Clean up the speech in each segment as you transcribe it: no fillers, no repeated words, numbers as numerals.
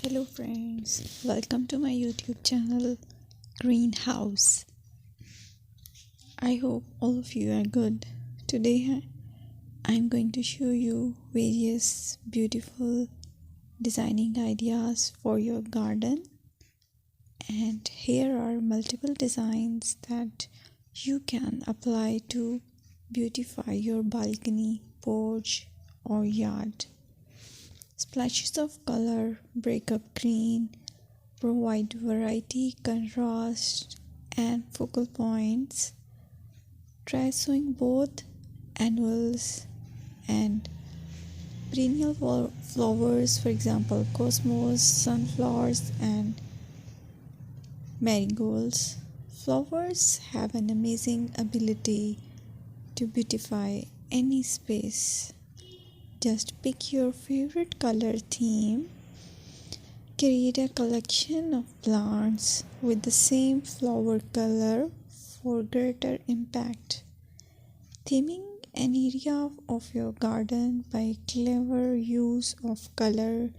Hello friends, welcome to my YouTube channel Greenhouse. I hope all of you are good. Today I'm going to show you various beautiful designing ideas for your garden, and here are multiple designs that you can apply to beautify your balcony, porch or yard. Splashes of color break up green, provide variety, contrast, and focal points. Try sowing both annuals and perennial flowers, for example, cosmos, sunflowers, and marigolds. Flowers have an amazing ability to beautify any space. Just pick your favorite color theme. Create a collection of plants with the same flower color for greater impact. Theming an area of your garden by clever use of color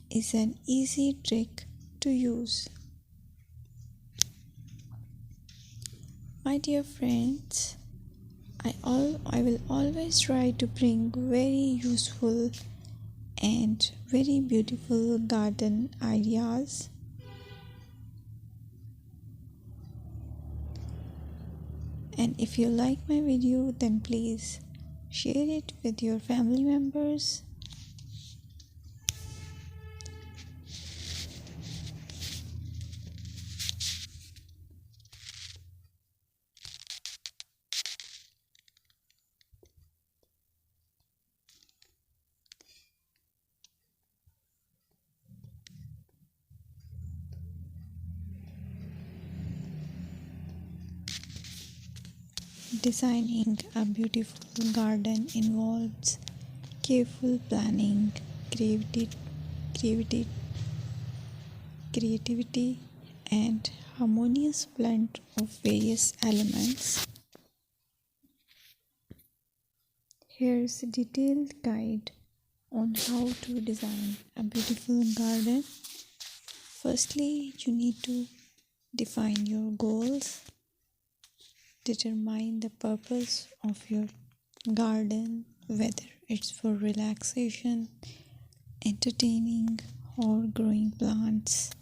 is an easy trick to use. My dear friends, I will always try to bring very useful and very beautiful garden ideas. And if you like my video, then please share it with your family members. Designing a beautiful garden involves careful planning, creativity, creativity, and harmonious blend of various elements. Here's a detailed guide on how to design a beautiful garden. Firstly, you need to define your goals. Determine the purpose of your garden, whether it's for relaxation, entertaining, or growing plants.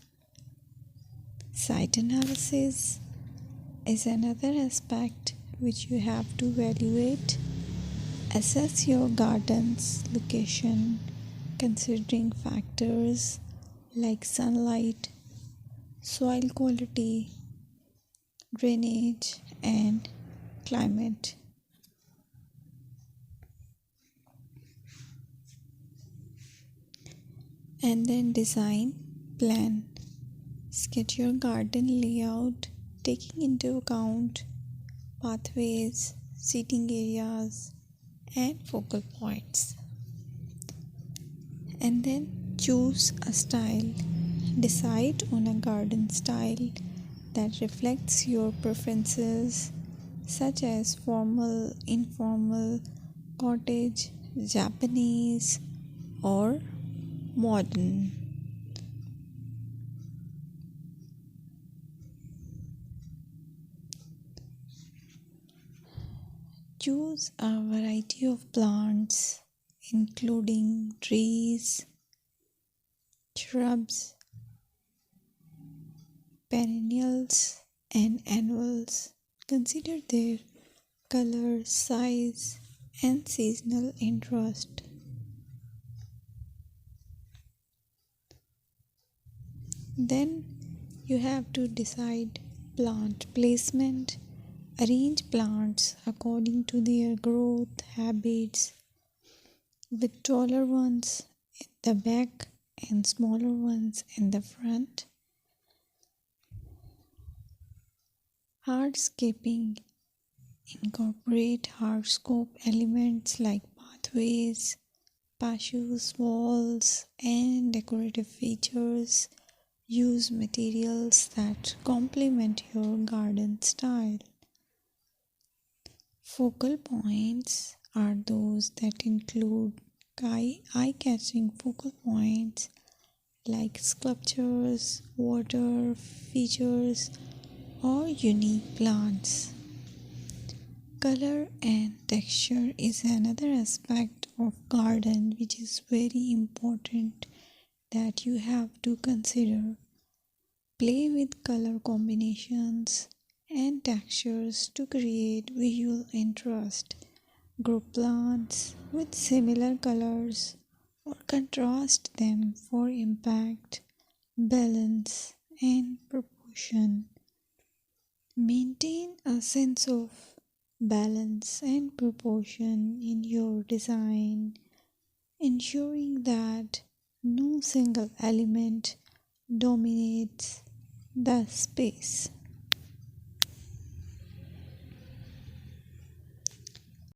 Site analysis is another aspect which you have to evaluate. Assess your garden's location, considering factors like sunlight, soil quality, drainage, and climate. And then design plan. Sketch your garden layout, taking into account pathways, seating areas, and focal points. And then choose a style. Decide on a garden style that reflects your preferences, such as formal, informal, cottage, Japanese, or modern. Choose a variety of plants, including trees, shrubs, perennials, and annuals. Consider their color, size, and seasonal interest. Then you have to decide plant placement. Arrange plants according to their growth habits, with taller ones in the back and smaller ones in the front. Hardscaping. Incorporate hardscape elements like pathways, patios, walls, and decorative features. Use materials that complement your garden style. Focal points are those that include eye-catching focal points like sculptures, water features, or unique plants. Color and texture is another aspect of garden which is very important that you have to consider. Play with color combinations and textures to create visual interest. Group plants with similar colors or contrast them for impact, balance, and proportion. Maintain a sense of balance and proportion in your design, ensuring that no single element dominates the space.